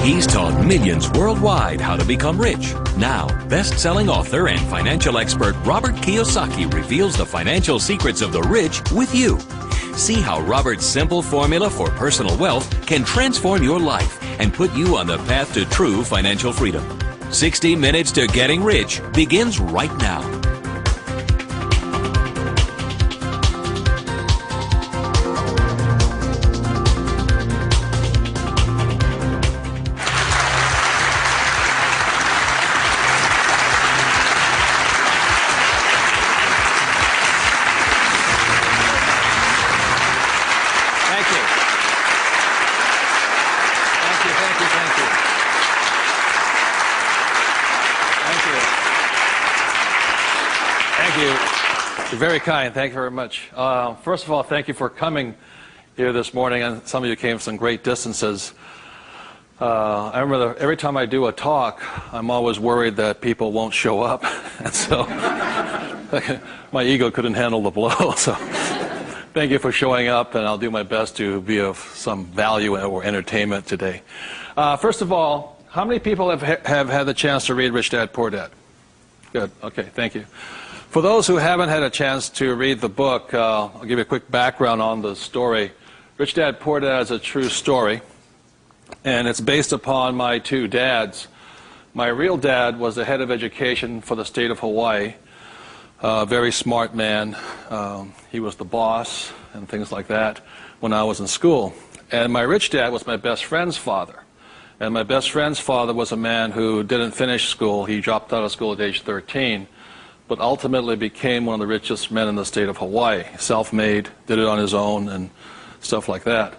He's taught millions worldwide how to become rich. Now, best-selling author and financial expert Robert Kiyosaki reveals the financial secrets of the rich with you. See how Robert's simple formula for personal wealth can transform your life and put you on the path to true financial freedom. 60 Minutes to Getting Rich begins right now. You're very kind. Thank you very much. First of all, thank you for coming here this morning, and some of you came some great distances. I remember every time I do a talk, I'm always worried that people won't show up, and so my ego couldn't handle the blow. So thank you for showing up, and I'll do my best to be of some value or entertainment today. First of all, how many people have had the chance to read Rich Dad, Poor Dad? Good. Okay, thank you. For those who haven't had a chance to read the book, I'll give you a quick background on the story. Rich Dad, Poor Dad is a true story, and it's based upon my two dads. My real dad was the head of education for the state of Hawaii, a very smart man. He was the boss and things like that when I was in school. And my rich dad was my best friend's father. And my best friend's father was a man who didn't finish school. He dropped out of school at age 13. But ultimately became one of the richest men in the state of Hawaii. Self-made, did it on his own, and stuff like that.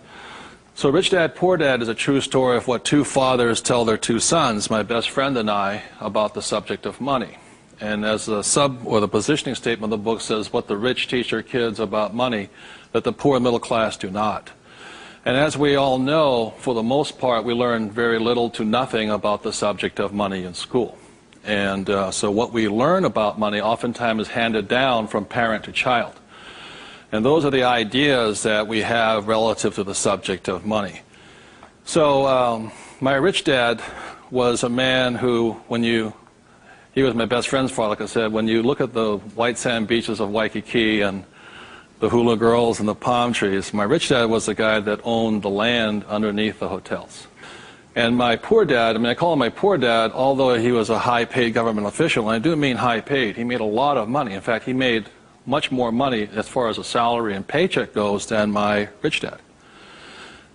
So Rich Dad, Poor Dad is a true story of what two fathers tell their two sons, my best friend and I, about the subject of money. And as the the positioning statement of the book says, what the rich teach their kids about money, that the poor and middle class do not. And as we all know, for the most part, we learn very little to nothing about the subject of money in school. And so what we learn about money oftentimes is handed down from parent to child. And those are the ideas that we have relative to the subject of money. So my rich dad was a man who, he was my best friend's father, like I said, when you look at the white sand beaches of Waikiki and the hula girls and the palm trees, my rich dad was the guy that owned the land underneath the hotels. And my poor dad, I call him my poor dad, although he was a high-paid government official, and I do mean high-paid. He made a lot of money. In fact, he made much more money as far as a salary and paycheck goes than my rich dad.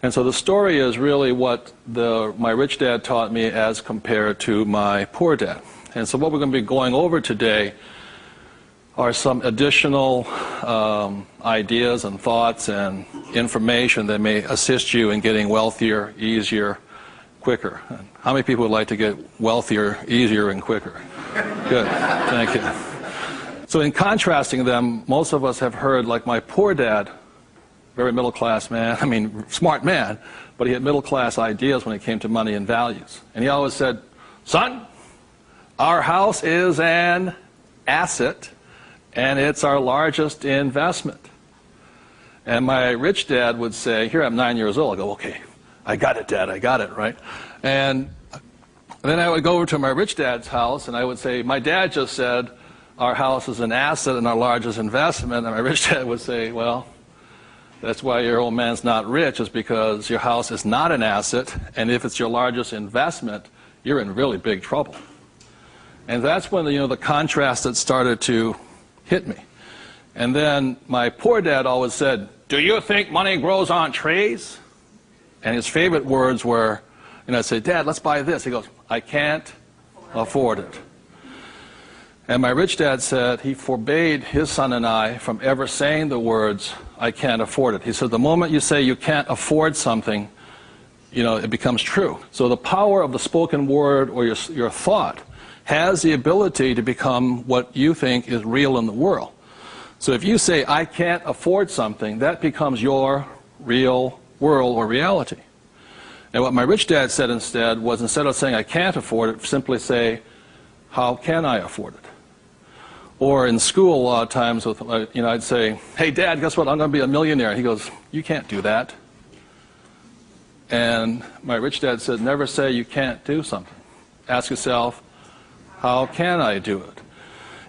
And so the story is really what my rich dad taught me as compared to my poor dad. And so what we're going to be going over today are some additional ideas and thoughts and information that may assist you in getting wealthier, easier, quicker. How many people would like to get wealthier, easier, and quicker? Good. Thank you. So in contrasting them, most of us have heard, like my poor dad, very middle-class man, smart man, but he had middle-class ideas when it came to money and values. And he always said, son, our house is an asset, and it's our largest investment. And my rich dad would say, here I'm 9 years old, I go, okay, I got it, Dad, I got it, right? And then I would go over to my rich dad's house, and I would say, my dad just said, our house is an asset and our largest investment. And my rich dad would say, well, that's why your old man's not rich, is because your house is not an asset, and if it's your largest investment, you're in really big trouble. And that's when the contrast that started to hit me. And then my poor dad always said, do you think money grows on trees? And his favorite words were, I'd say, Dad, let's buy this. He goes, I can't afford it. And my rich dad said he forbade his son and I from ever saying the words, I can't afford it. He said, the moment you say you can't afford something, it becomes true. So the power of the spoken word or your thought has the ability to become what you think is real in the world. So if you say, I can't afford something, that becomes your real world or reality. And what my rich dad said instead was, instead of saying I can't afford it, simply say, how can I afford it? Or in school a lot of times, I'd say, hey Dad, guess what, I'm going to be a millionaire. He goes, you can't do that. And my rich dad said, never say you can't do something. Ask yourself, how can I do it?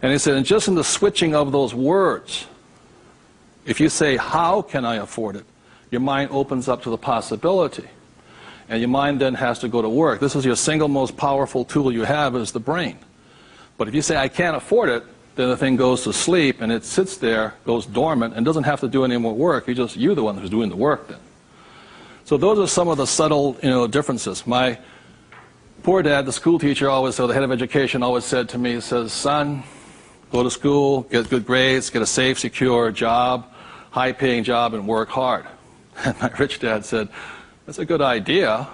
And he said, and just in the switching of those words, if you say, how can I afford it, your mind opens up to the possibility. And your mind then has to go to work. This is your single most powerful tool you have, is the brain. But if you say, I can't afford it, then the thing goes to sleep and it sits there, goes dormant, and doesn't have to do any more work. You're the one who's doing the work then. So those are some of the subtle, differences. My poor dad, the school teacher, the head of education, always said to me, he says, son, go to school, get good grades, get a safe, secure job, high-paying job, and work hard. And my rich dad said, that's a good idea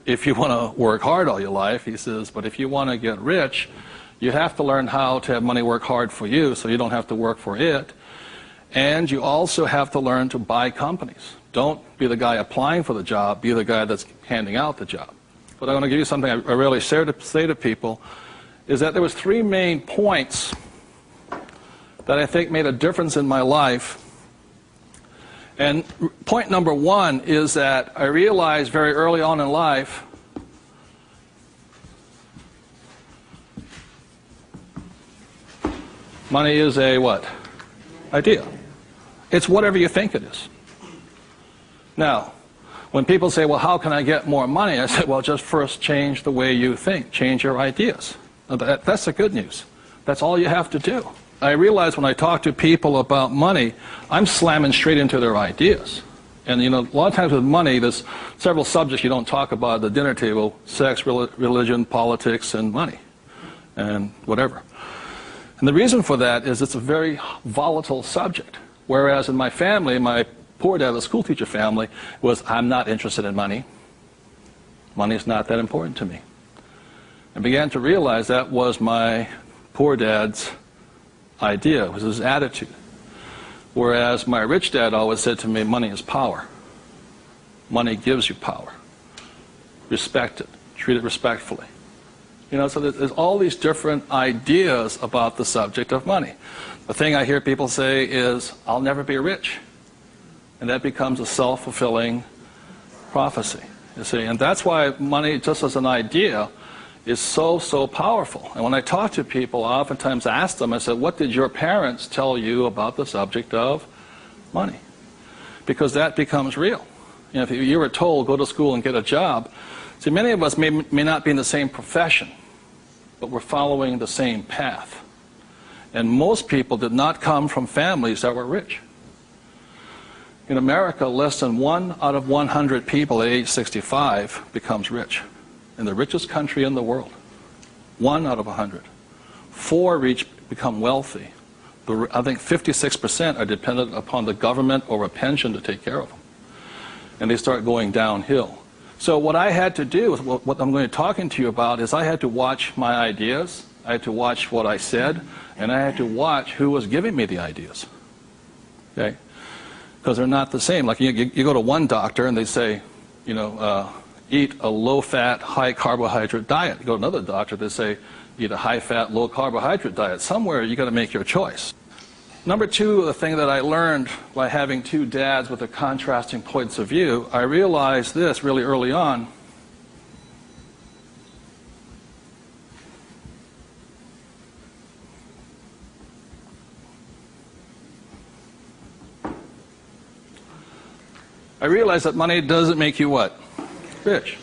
if you want to work hard all your life. He says, but if you want to get rich, you have to learn how to have money work hard for you so you don't have to work for it. And you also have to learn to buy companies. Don't be the guy applying for the job, be the guy that's handing out the job. But I want to give you something I really say to people, is that there was 3 main points that I think made a difference in my life. And point number 1 is that I realized very early on in life money is a what? Idea. It's whatever you think it is. Now, when people say, well, how can I get more money? I say, well, just first change the way you think. Change your ideas. That's the good news. That's all you have to do. I realize when I talk to people about money, I'm slamming straight into their ideas. And, a lot of times with money, there's several subjects you don't talk about at the dinner table: sex, religion, politics, and money, and whatever. And the reason for that is it's a very volatile subject. Whereas in my family, my poor dad, the school teacher family, was, I'm not interested in money. Money is not that important to me. I began to realize that was my poor dad's idea, it was his attitude. Whereas my rich dad always said to me, money is power. Money gives you power. Respect it. Treat it respectfully. So there's all these different ideas about the subject of money. The thing I hear people say is, I'll never be rich. And that becomes a self-fulfilling prophecy, you see. And that's why money, just as an idea, is so, so powerful. And when I talk to people, I oftentimes ask them, I said, what did your parents tell you about the subject of money? Because that becomes real. If you were told, go to school and get a job, see, many of us may not be in the same profession, but we're following the same path. And most people did not come from families that were rich. In America, less than 1 out of 100 people at age 65 becomes rich. In the richest country in the world. 1 out of 100. 4 become wealthy. I think 56% are dependent upon the government or a pension to take care of them. And they start going downhill. So what I had to do, what I'm going to be talking to you about, is I had to watch my ideas, I had to watch what I said, and I had to watch who was giving me the ideas. Okay? Because they're not the same. Like you go to one doctor and they say, eat a low-fat, high-carbohydrate diet. You go to another doctor, they say, eat a high-fat, low-carbohydrate diet. Somewhere you got to make your choice. Number 2, the thing that I learned by having 2 dads with their contrasting points of view, I realized this really early on. I realized that money doesn't make you what? Rich.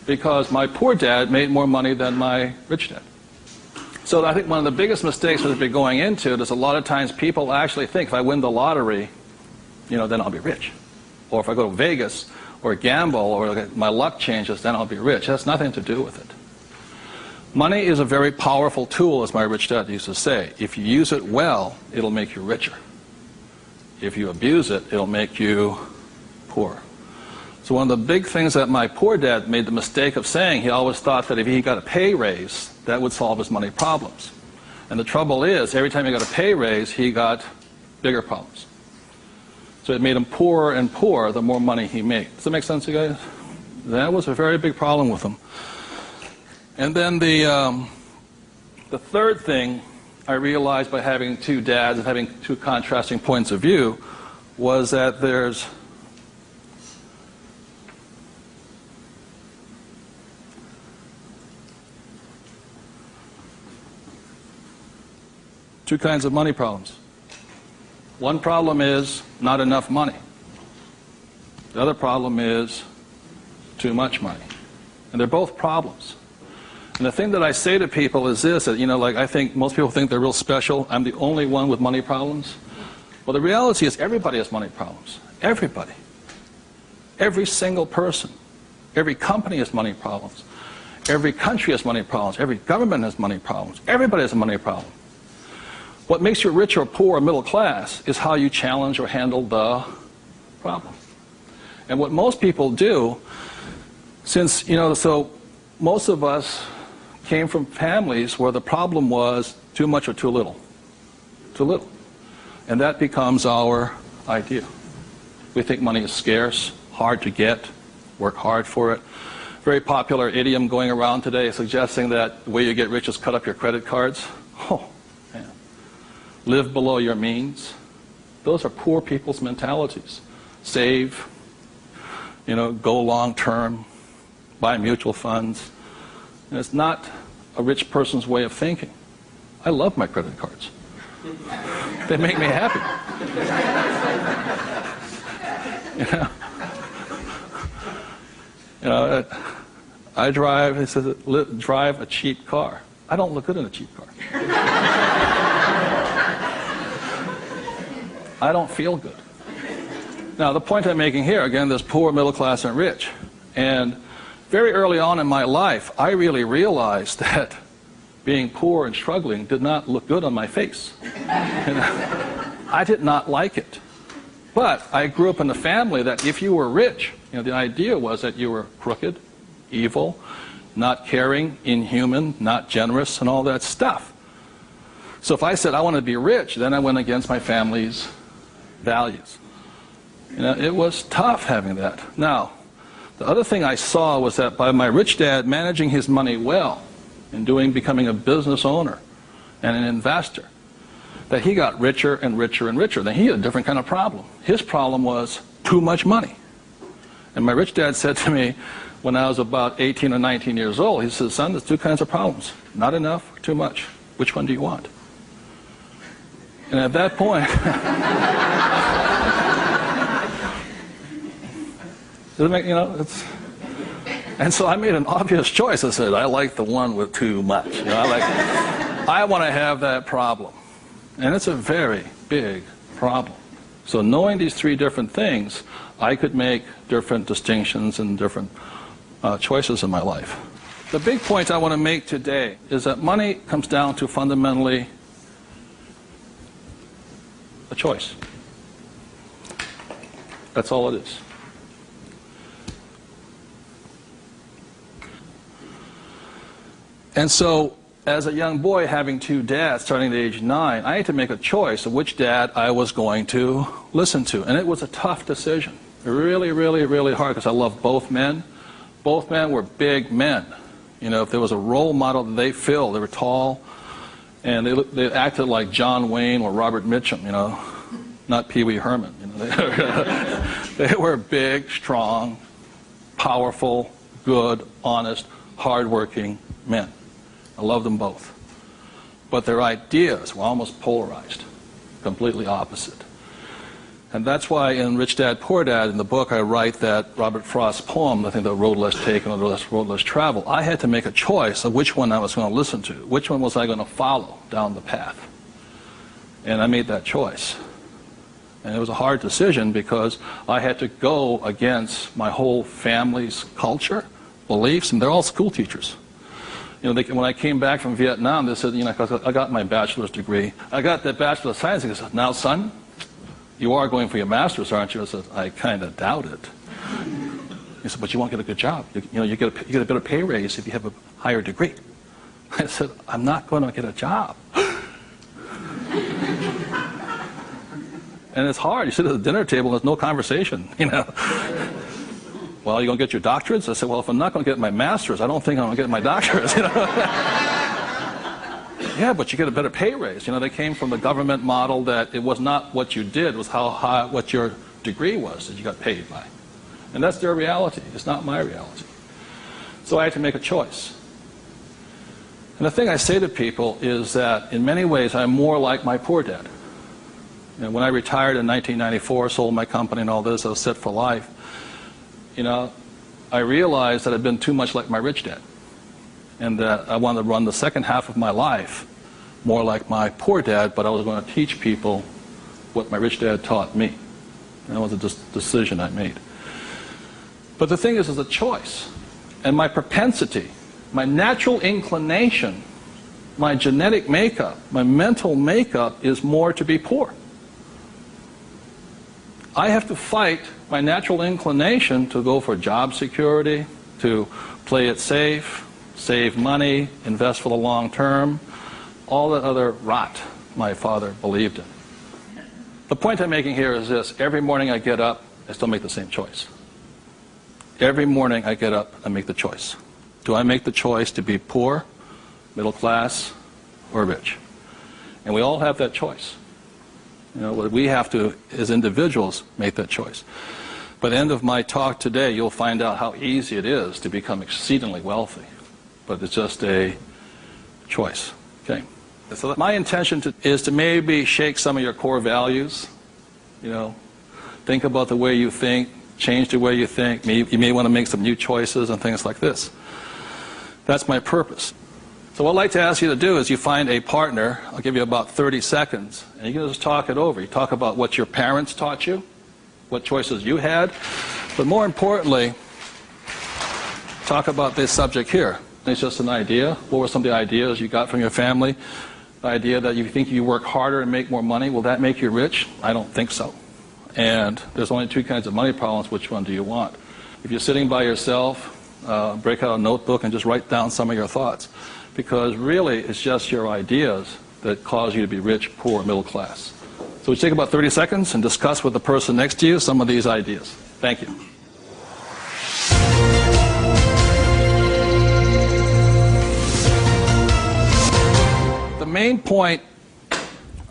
Because my poor dad made more money than my rich dad. So I think one of the biggest mistakes we've been going into is a lot of times people actually think if I win the lottery, then I'll be rich. Or if I go to Vegas or gamble or my luck changes, then I'll be rich. It has nothing to do with it. Money is a very powerful tool, as my rich dad used to say. If you use it well, it'll make you richer. If you abuse it, it'll make you poor. So one of the big things that my poor dad made the mistake of saying, he always thought that if he got a pay raise, that would solve his money problems. And the trouble is, every time he got a pay raise, he got bigger problems. So it made him poorer and poorer the more money he made. Does that make sense, you guys? That was a very big problem with him. And then the third thing I realized by having 2 dads and having 2 contrasting points of view was that there's two kinds of money problems. One problem is not enough money. The other problem is too much money. And they're both problems. And the thing that I say to people is this, that, like I think most people think they're real special. I'm the only one with money problems. Well, the reality is everybody has money problems. Everybody. Every single person. Every company has money problems. Every country has money problems. Every government has money problems. Everybody has a money problem. What makes you rich or poor or middle class is how you challenge or handle the problem. And what most people do, since, so most of us came from families where the problem was too much or too little. Too little. And that becomes our idea. We think money is scarce, hard to get, work hard for it. Very popular idiom going around today suggesting that the way you get rich is cut up your credit cards. Oh, man. Live below your means. Those are poor people's mentalities. Save, go long term, buy mutual funds. And it's not a rich person's way of thinking. I love my credit cards. They make me happy. I drive, it says, drive a cheap car. I don't look good in a cheap car. I don't feel good. Now, the point I'm making here, again, there's poor, middle class, and rich. And very early on in my life, I really realized that being poor and struggling did not look good on my face. I did not like it. But I grew up in a family that if you were rich, the idea was that you were crooked, evil, not caring, inhuman, not generous, and all that stuff. So if I said I want to be rich, then I went against my family's values. It was tough having that. Now, the other thing I saw was that by my rich dad managing his money well and becoming a business owner and an investor, that he got richer and richer and richer. Then he had a different kind of problem. His problem was too much money. And my rich dad said to me when I was about 18 or 19 years old, he said, son, there's two kinds of problems. Not enough or too much. Which one do you want? And at that point, and so I made an obvious choice. I said, I like the one with too much. I want to have that problem. And it's a very big problem. So knowing these three different things, I could make different distinctions and different choices in my life. The big point I want to make today is that money comes down to fundamentally a choice. That's all it is. And so, as a young boy having two dads starting at age 9, I had to make a choice of which dad I was going to listen to. And it was a tough decision. Really, really, really hard because I love both men. Both men were big men. If there was a role model that they filled, they were tall, and they acted like John Wayne or Robert Mitchum, not Pee Wee Herman. They were big, strong, powerful, good, honest, hardworking men. I love them both. But their ideas were almost polarized, completely opposite. And that's why in Rich Dad, Poor Dad, in the book, I write that Robert Frost's poem, I think The Road Less Taken or The Road Less Traveled, I had to make a choice of which one I was going to listen to. Which one was I going to follow down the path? And I made that choice. And it was a hard decision because I had to go against my whole family's culture, beliefs, and they're all school teachers. When I came back from Vietnam, they said, I got my bachelor's degree. I got that Bachelor of Science. They said, now, son, you are going for your master's, aren't you? I said, I kind of doubt it. He said, but you won't get a good job. You get a better pay raise if you have a higher degree. I said, I'm not going to get a job. And it's hard. You sit at the dinner table and there's no conversation, Well, you going to get your doctorates? I said, well, if I'm not going to get my master's, I don't think I'm going to get my doctorates, Yeah, but you get a better pay raise. They came from the government model that it was not what you did, it was how high, what your degree was that you got paid by. And that's their reality. It's not my reality. So I had to make a choice. And the thing I say to people is that in many ways I'm more like my poor dad. You know, when I retired in 1994, sold my company and all this, I was set for life. You know, I realized that I'd been too much like my rich dad, and that I wanted to run the second half of my life more like my poor dad, but I was going to teach people what my rich dad taught me. And that was a decision I made. But the thing is, it's a choice. And my propensity, my natural inclination, my genetic makeup, my mental makeup is more to be poor. I have to fight my natural inclination to go for job security, to play it safe, save money, invest for the long term, all that other rot my father believed in. The point I'm making here is this: every morning I get up, I still make the same choice. Every morning I get up, I make the choice. Do I make the choice to be poor, middle class, or rich? And we all have that choice. You know, we have to, as individuals, make that choice. By the end of my talk today, you'll find out how easy it is to become exceedingly wealthy. But it's just a choice. Okay? So my intention is to maybe shake some of your core values. You know, think about the way you think, change the way you think. You may want to make some new choices and things like this. That's my purpose. So what I'd like to ask you to do is you find a partner. I'll give you about 30 seconds, and you can just talk it over. You talk about what your parents taught you, what choices you had, but more importantly, talk about this subject here. It's just an idea. What were some of the ideas you got from your family? The idea that you think you work harder and make more money, will that make you rich? I don't think so. And there's only two kinds of money problems. Which one do you want? If you're sitting by yourself, break out a notebook and just write down some of your thoughts. Because really, it's just your ideas that cause you to be rich, poor, middle class. So we take about 30 seconds and discuss with the person next to you some of these ideas. Thank you. The main point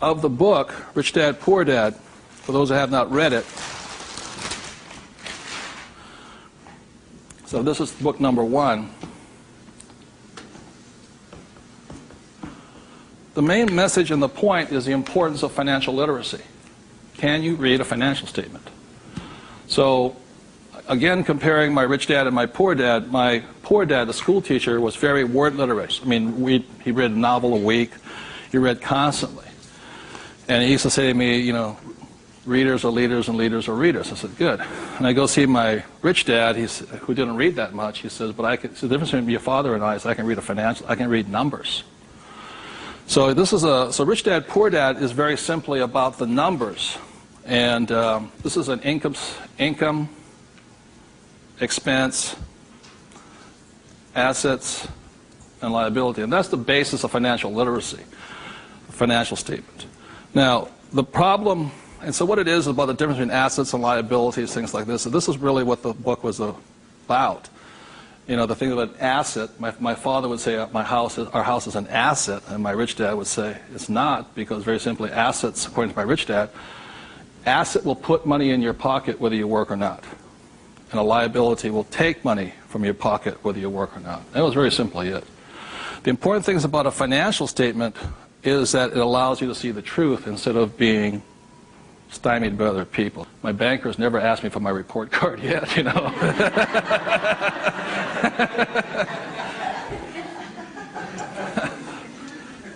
of the book, Rich Dad, Poor Dad, for those who have not read it, so this is book number 1. The main message and the point is the importance of financial literacy. Can you read a financial statement? So, again, comparing my rich dad and my poor dad, the school teacher, was very word literate. I mean, he read a novel a week. He read constantly. And he used to say to me, you know, readers are leaders and leaders are readers. I said, good. And I go see my rich dad, who didn't read that much. He says, but the difference between your father and I is I can read numbers. So so Rich Dad, Poor Dad is very simply about the numbers. And this is an income, expense, assets, and liability. And that's the basis of financial literacy, a financial statement. Now, the problem, and so what it is about the difference between assets and liabilities, things like this. So this is really what the book was about. You know, the thing about an asset, my father would say our house is an asset, and my rich dad would say it's not, because very simply assets, according to my rich dad, asset will put money in your pocket whether you work or not. And a liability will take money from your pocket whether you work or not. That was very simply it. The important things about a financial statement is that it allows you to see the truth instead of being stymied by other people. My bankers never asked me for my report card yet, you know.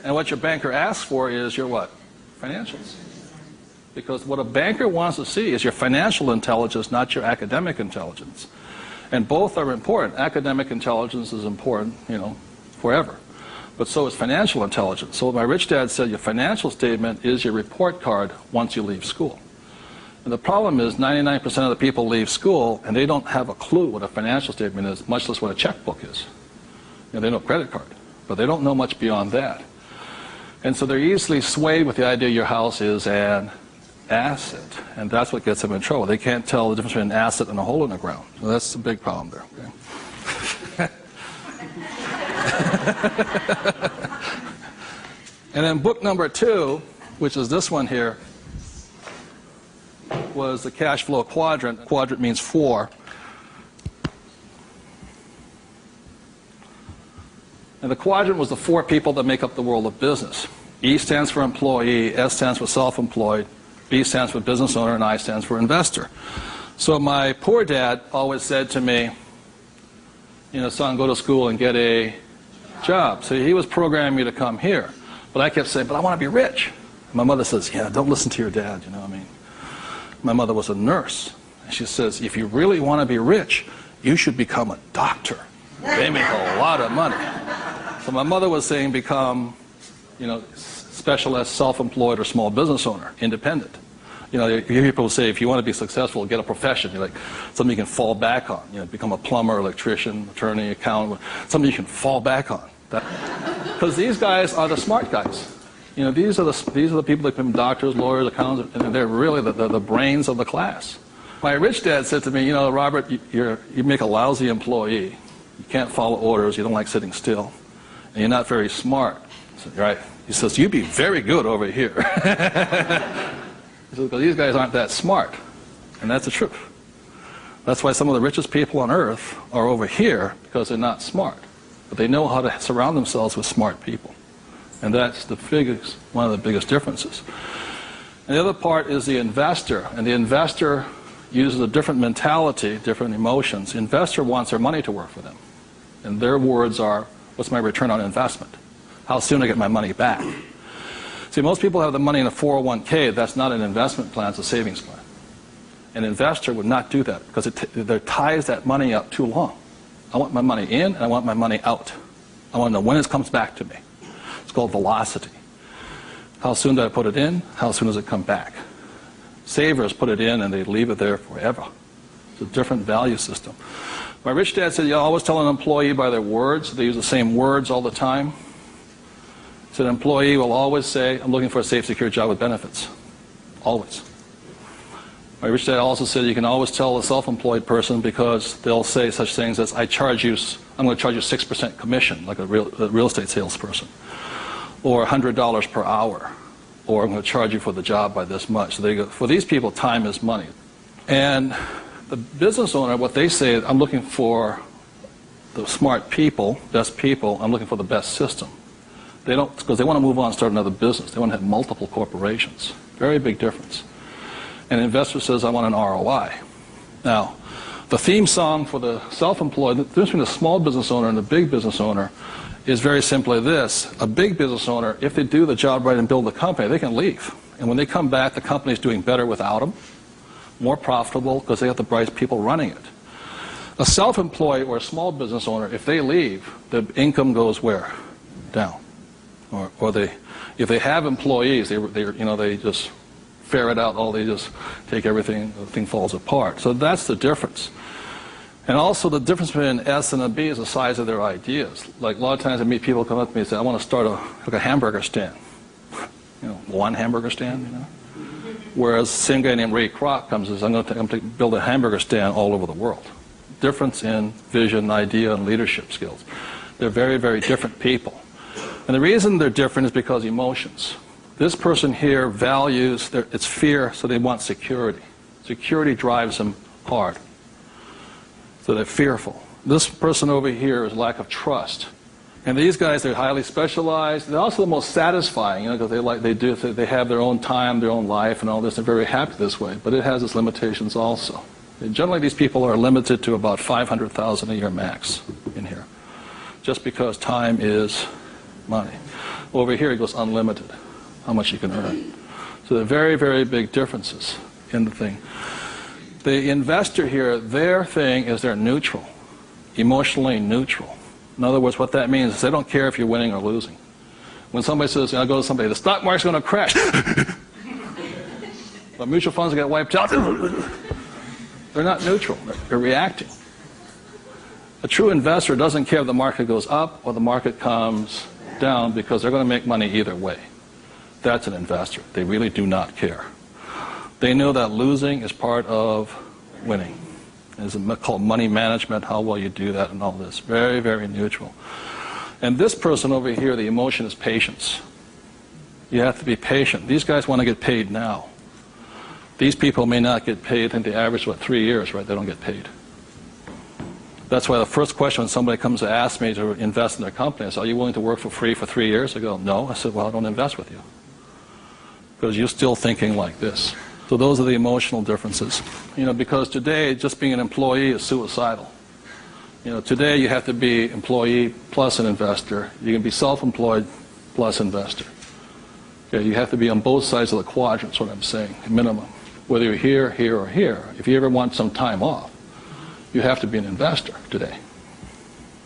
And what your banker asks for is your what? Financials. Because what a banker wants to see is your financial intelligence, not your academic intelligence. And both are important. Academic intelligence is important, you know, forever. But so is financial intelligence. So my rich dad said your financial statement is your report card once you leave school. And the problem is 99% of the people leave school and they don't have a clue what a financial statement is, much less what a checkbook is. You know, they know credit card, but they don't know much beyond that. And so they're easily swayed with the idea your house is an asset. And that's what gets them in trouble. They can't tell the difference between an asset and a hole in the ground. So that's a big problem there. Okay? And then book number 2, which is this one here, was the cash flow quadrant. Quadrant means 4. And the quadrant was the 4 people that make up the world of business. E stands for employee, S stands for self-employed, B stands for business owner, and I stands for investor. So my poor dad always said to me, son, go to school and get a job. So he was programming me to come here. But I kept saying, but I want to be rich. My mother says, yeah, don't listen to your dad, My mother was a nurse. And she says, if you really want to be rich, you should become a doctor. They make a lot of money. So my mother was saying become, specialist, self-employed, or small business owner, independent. You hear people say, if you want to be successful, get a profession. Something you can fall back on. Become a plumber, electrician, attorney, accountant, something you can fall back on. Because these guys are the smart guys. These are the people that become doctors, lawyers, accountants, and they're really the brains of the class. My rich dad said to me, Robert, you make a lousy employee. You can't follow orders. You don't like sitting still. And you're not very smart. I said, right. He says, you'd be very good over here. He says, because these guys aren't that smart. And that's the truth. That's why some of the richest people on earth are over here, because they're not smart. But they know how to surround themselves with smart people. And that's one of the biggest differences. And the other part is the investor. And the investor uses a different mentality, different emotions. The investor wants their money to work for them. And their words are, what's my return on investment? How soon do I get my money back? See, most people have the money in a 401k. That's not an investment plan, it's a savings plan. An investor would not do that because it ties that money up too long. I want my money in and I want my money out. I want to know when it comes back to me. It's called velocity. How soon do I put it in? How soon does it come back? Savers put it in and they leave it there forever. It's a different value system. My rich dad said, you always tell an employee by their words. They use the same words all the time. He said an employee will always say, I'm looking for a safe, secure job with benefits. Always. My rich dad also said you can always tell a self-employed person because they'll say such things as, I'm going to charge you 6% commission, like a real estate salesperson, or $100 per hour, or I'm going to charge you for the job by this much. So they go, for these people, time is money. And the business owner, what they say is, I'm looking for the smart people, best people, I'm looking for the best system. They don't, because they want to move on and start another business. They want to have multiple corporations. Very big difference. And an investor says, I want an ROI. Now, the theme song for the self-employed, the difference between a small business owner and a big business owner is very simply this. A big business owner, if they do the job right and build the company, they can leave. And when they come back, the company's doing better without them, more profitable because they have the bright people running it. A self-employed or a small business owner, if they leave, the income goes where? Down. Or if they have employees, they just ferret out they just take everything, the thing falls apart. So that's the difference. And also the difference between an S and a B is the size of their ideas. Like a lot of times I meet people come up to me and say, I want to start a hamburger stand. One hamburger stand, Whereas the same guy named Ray Kroc comes and says, I'm going to build a hamburger stand all over the world. Difference in vision, idea, and leadership skills. They're very, very different people. And the reason they're different is because emotions. This person here values, it's fear, so they want security. Security drives them hard. So they're fearful. This person over here is lack of trust. And these guys, they're highly specialized. They're also the most satisfying, because they have their own time, their own life, and all this. They're very happy this way, but it has its limitations also. And generally, these people are limited to about $500,000 a year max in here, just because time is money. Over here, it goes unlimited, how much you can earn. So there are very, very big differences in the thing. The investor here, their thing is they're neutral, emotionally neutral. In other words, what that means is they don't care if you're winning or losing. When somebody says, I go to somebody, the stock market's going to crash. But mutual funds get wiped out. They're not neutral. They're reacting. A true investor doesn't care if the market goes up or the market comes down because they're going to make money either way. That's an investor. They really do not care. They know that losing is part of winning. It's called money management, how well you do that and all this. Very, very neutral. And this person over here, the emotion is patience. You have to be patient. These guys want to get paid now. These people may not get paid, I think the average is 3 years, right? They don't get paid. That's why the first question when somebody comes to ask me to invest in their company, I say, are you willing to work for free for 3 years? I go, no. I said, well, I don't invest with you. Because you're still thinking like this. So those are the emotional differences. Because today, just being an employee is suicidal. Today you have to be employee plus an investor. You can be self-employed plus investor. Okay, you have to be on both sides of the quadrant, is what I'm saying, minimum. Whether you're here, here, or here. If you ever want some time off, you have to be an investor today.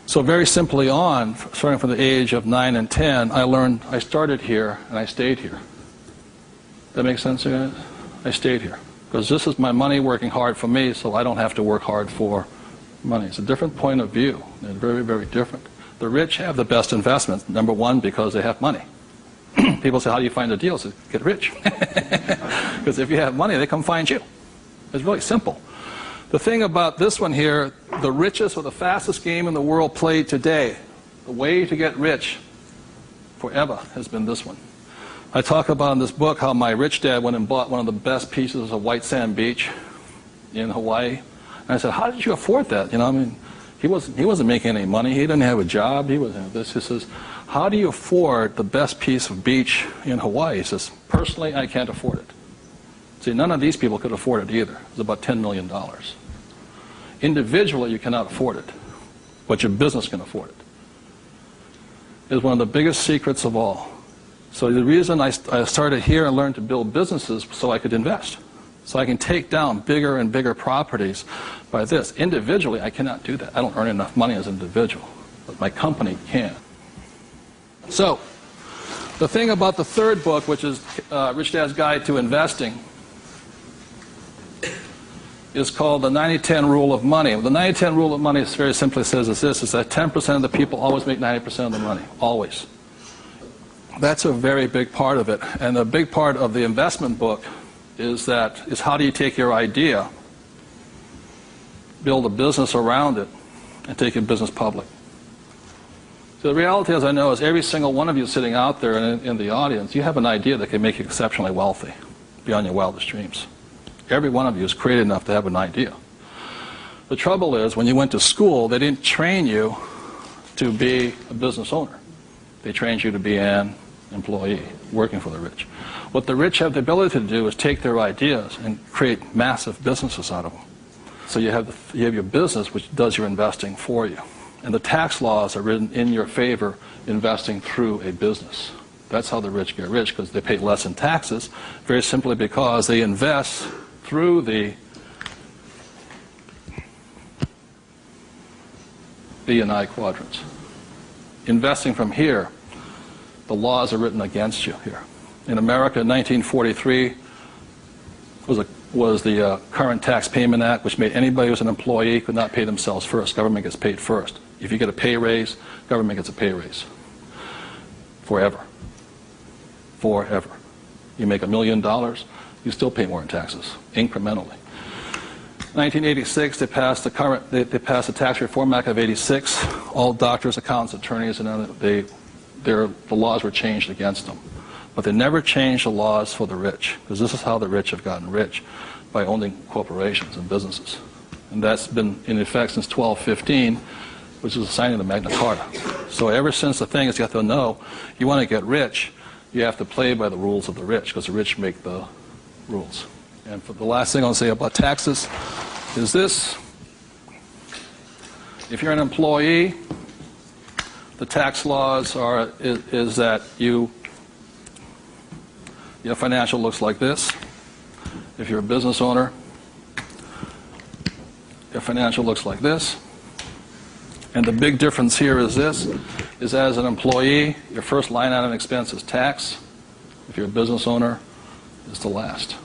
So very simply on, starting from the age of 9 and 10, I started here and I stayed here. That makes sense, you guys? I stayed here. Because this is my money working hard for me, so I don't have to work hard for money. It's a different point of view. They're very, very different. The rich have the best investments. Number one, because they have money. People say, how do you find the deals? I say, get rich. Because if you have money, they come find you. It's really simple. The thing about this one here, the richest or the fastest game in the world played today, the way to get rich forever has been this one. I talk about in this book how my rich dad went and bought one of the best pieces of white sand beach in Hawaii. And I said, how did you afford that? He wasn't making any money. He didn't have a job. He wasn't this. He says, how do you afford the best piece of beach in Hawaii? He says, personally, I can't afford it. See, none of these people could afford it either. It's about $10 million. Individually, you cannot afford it, but your business can afford it. It's one of the biggest secrets of all. So the reason I started here and learned to build businesses so I could invest. So I can take down bigger and bigger properties by this. Individually, I cannot do that. I don't earn enough money as an individual, but my company can. So the thing about the third book, which is Rich Dad's Guide to Investing, is called the 90-10 Rule of Money. The 90-10 Rule of Money very simply says is this, is that 10% of the people always make 90% of the money, always. That's a very big part of it. And a big part of the investment book is how do you take your idea, build a business around it, and take your business public. So the reality, as I know, is every single one of you sitting out there in the audience, you have an idea that can make you exceptionally wealthy, beyond your wildest dreams. Every one of you is creative enough to have an idea. The trouble is, when you went to school, they didn't train you to be a business owner. They trained you to be an employee, working for the rich. What the rich have the ability to do is take their ideas and create massive businesses out of them. So you have your business, which does your investing for you. And the tax laws are written in your favor, investing through a business. That's how the rich get rich, because they pay less in taxes, very simply because they invest through the B and I quadrants. Investing from here, the laws are written against you here. In America, 1943 was the Current Tax Payment Act, which made anybody who was an employee could not pay themselves first. Government gets paid first. If you get a pay raise, government gets a pay raise. Forever. Forever. You make $1 million, you still pay more in taxes, incrementally. 1986, they passed the Tax Reform Act of '86. All doctors, accountants, attorneys, and the laws were changed against them. But they never changed the laws for the rich, because this is how the rich have gotten rich, by owning corporations and businesses. And that's been in effect since 1215, which is the signing of the Magna Carta. So ever since the thing is, you have to know, you want to get rich, you have to play by the rules of the rich, because the rich make the rules. And for the last thing I'll say about taxes is this. If you're an employee, the tax laws is that your financial looks like this. If you're a business owner, your financial looks like this. And the big difference here is this, is as an employee, your first line item expense is tax. If you're a business owner, it's the last.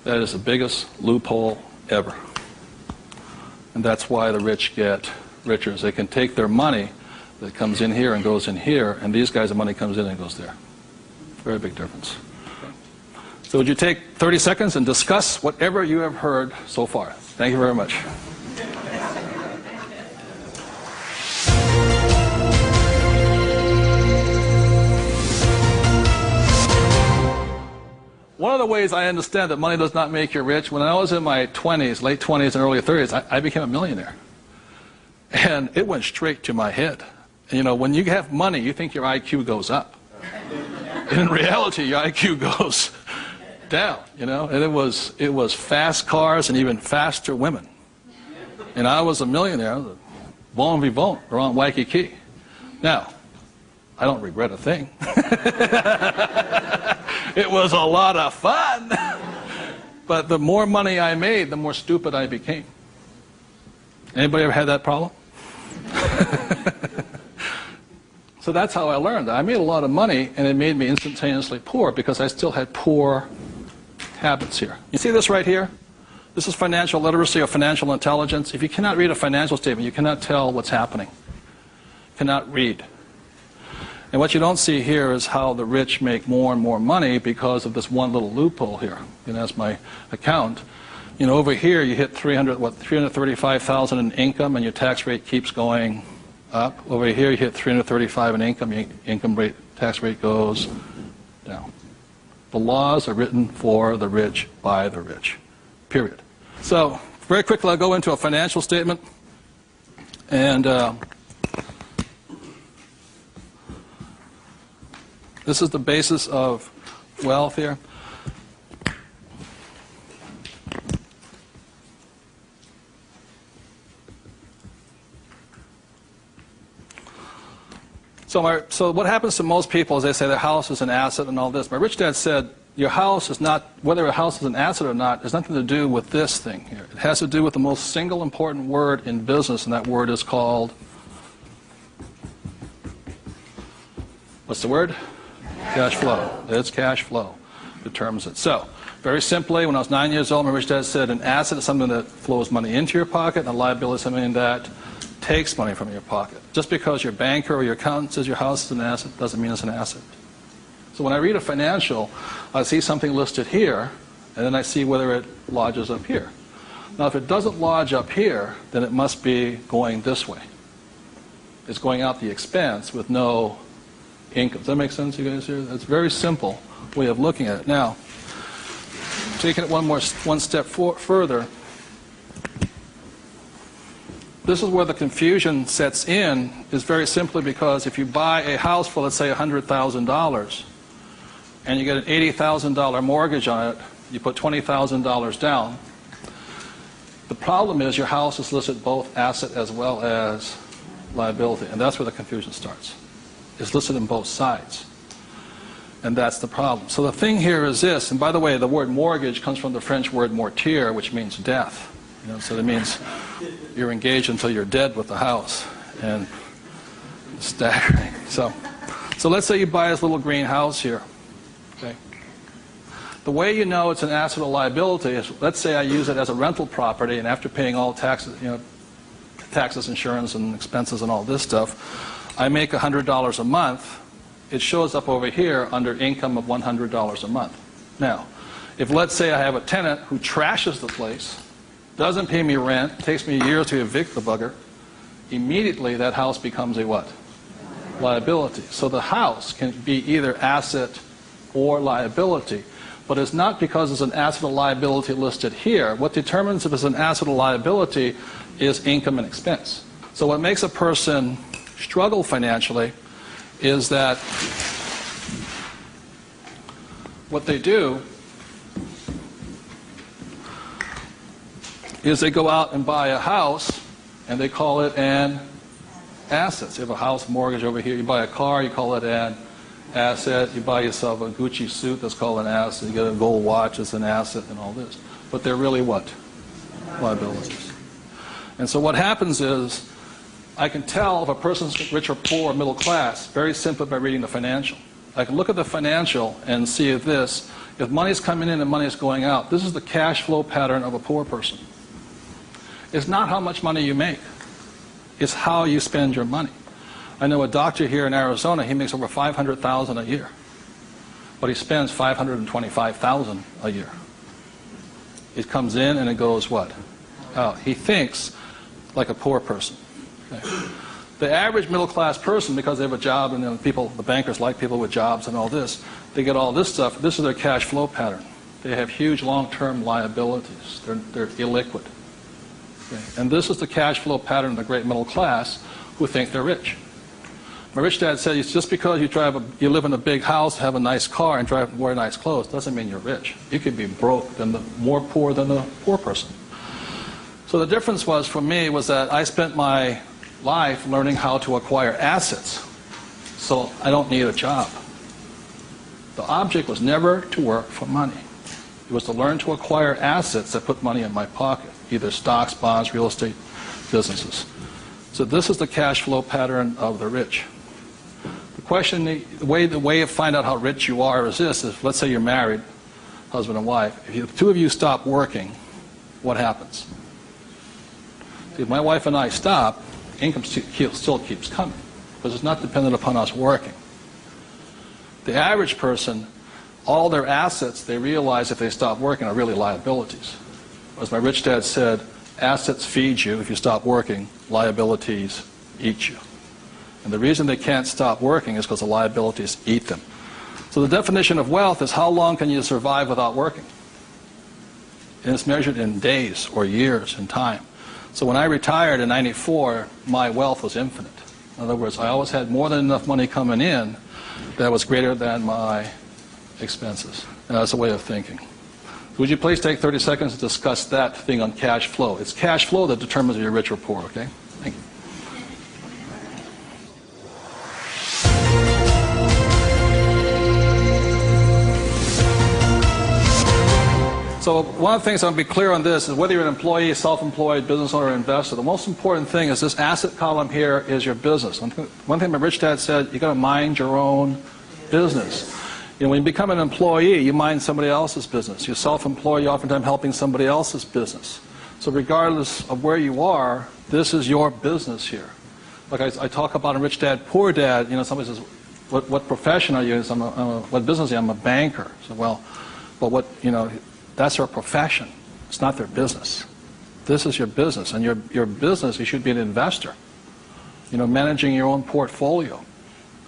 That is the biggest loophole ever. And that's why the rich get richer. They can take their money that comes in here and goes in here, and these guys' money comes in and goes there. Very big difference. So would you take 30 seconds and discuss whatever you have heard so far? Thank you very much. one of the ways I understand that money does not make you rich, when I was in my 20s, late 20s and early 30s, I became a millionaire. And it went straight to my head. And, you know, when you have money, you think your IQ goes up. And in reality, your IQ goes down, you know. And it was fast cars and even faster women. And I was a millionaire. I was a bon vivant around Waikiki. Now, I don't regret a thing. It was a lot of fun. But the more money I made, the more stupid I became. Anybody ever had that problem? So that's how I learned. I made a lot of money, and it made me instantaneously poor because I still had poor habits here. You see this right here? This is financial literacy or financial intelligence. If you cannot read a financial statement, you cannot tell what's happening. You cannot read. And what you don't see here is how the rich make more and more money because of this one little loophole here. You know, that's my account. You know, over here you hit 335,000 in income, and your tax rate keeps going up. Over here you hit 335 in income, your tax rate goes down. The laws are written for the rich by the rich. Period. So very quickly I'll go into a financial statement, and this is the basis of wealth here. So what happens to most people is they say their house is an asset and all this. My rich dad said your house is not, whether a house is an asset or not, has nothing to do with this thing here. It has to do with the most single important word in business, and that word is called, what's the word? Cash flow. It's cash flow determines it. So, very simply, when I was 9 years old, my rich dad said an asset is something that flows money into your pocket, and a liability is something that takes money from your pocket. Just because your banker or your accountant says your house is an asset doesn't mean it's an asset. So when I read a financial, I see something listed here, and then I see whether it lodges up here. Now, if it doesn't lodge up here, then it must be going this way. It's going out the expense with no income. Does that make sense, you guys here? That's a very simple way of looking at it. Now, taking it one step further, this is where the confusion sets in, is very simply because if you buy a house for, let's say, $100,000, and you get an $80,000 mortgage on it, you put $20,000 down, the problem is your house is listed both asset as well as liability, and that's where the confusion starts. It's listed in both sides, and that's the problem. So the thing here is this, and by the way, the word mortgage comes from the French word mortir, which means death. You know, so that means you're engaged until you're dead with the house, and it's staggering. So let's say you buy this little green house here. Okay. The way you know it's an asset or liability is, let's say I use it as a rental property, and after paying all taxes, you know, taxes, insurance, and expenses, and all this stuff, I make $100 a month. It shows up over here under income of $100 a month. Now, if let's say I have a tenant who trashes the place, doesn't pay me rent, takes me a year to evict the bugger, immediately that house becomes a what? Liability. So the house can be either asset or liability, but it's not because it's an asset or liability listed here. What determines if it's an asset or liability is income and expense. So what makes a person struggle financially is that what they do is they go out and buy a house, and they call it an asset. So you have a house mortgage over here. You buy a car, you call it an asset. You buy yourself a Gucci suit, that's called an asset. You get a gold watch, it's an asset, and all this. But they're really what? Liabilities. And so what happens is, I can tell if a person's rich or poor or middle class very simply by reading the financial. I can look at the financial and see this. If money's coming in and money's going out, this is the cash flow pattern of a poor person. It's not how much money you make. It's how you spend your money. I know a doctor here in Arizona, he makes over $500,000 a year. But he spends $525,000 a year. It comes in and it goes what? Out. He thinks like a poor person. Okay. The average middle class person, because they have a job and the bankers like people with jobs and all this, they get all this stuff. This is their cash flow pattern. They have huge long-term liabilities. They're illiquid. Okay? And this is the cash flow pattern of the great middle class who think they're rich. My rich dad said, just because you live in a big house, have a nice car, and wear nice clothes, doesn't mean you're rich. You could be broke, more poor than a poor person. So the difference was, for me, was that I spent my life learning how to acquire assets, so I don't need a job. The object was never to work for money. It was to learn to acquire assets that put money in my pocket, either stocks, bonds, real estate, businesses. So this is the cash flow pattern of the rich. The way to find out how rich you are is this: let's say you're married, husband and wife. If the two of you stop working, what happens? If my wife and I stop, income still keeps coming, because it's not dependent upon us working. The average person, all their assets, they realize if they stop working, are really liabilities. As my rich dad said, assets feed you if you stop working, liabilities eat you. And the reason they can't stop working is because the liabilities eat them. So the definition of wealth is how long can you survive without working? And it's measured in days or years in time. So when I retired in '94, my wealth was infinite. In other words, I always had more than enough money coming in that was greater than my expenses. And that's a way of thinking. Would you please take 30 seconds to discuss that thing on cash flow? It's cash flow that determines if you're rich or poor, okay? Thank you. So one of the things I'll be clear on this is whether you're an employee, self-employed, business owner, or investor, the most important thing is this asset column here is your business. One thing my rich dad said, you got to mind your own business. You know, when you become an employee, you mind somebody else's business. You're self-employed, you're oftentimes helping somebody else's business. So regardless of where you are, this is your business here. Like I talk about a rich dad, poor dad, you know, somebody says, what profession are you? What business are you? I'm a banker. So, well, but what, you know, that's their profession. It's not their business. This is your business. And your business, you should be an investor. You know, managing your own portfolio,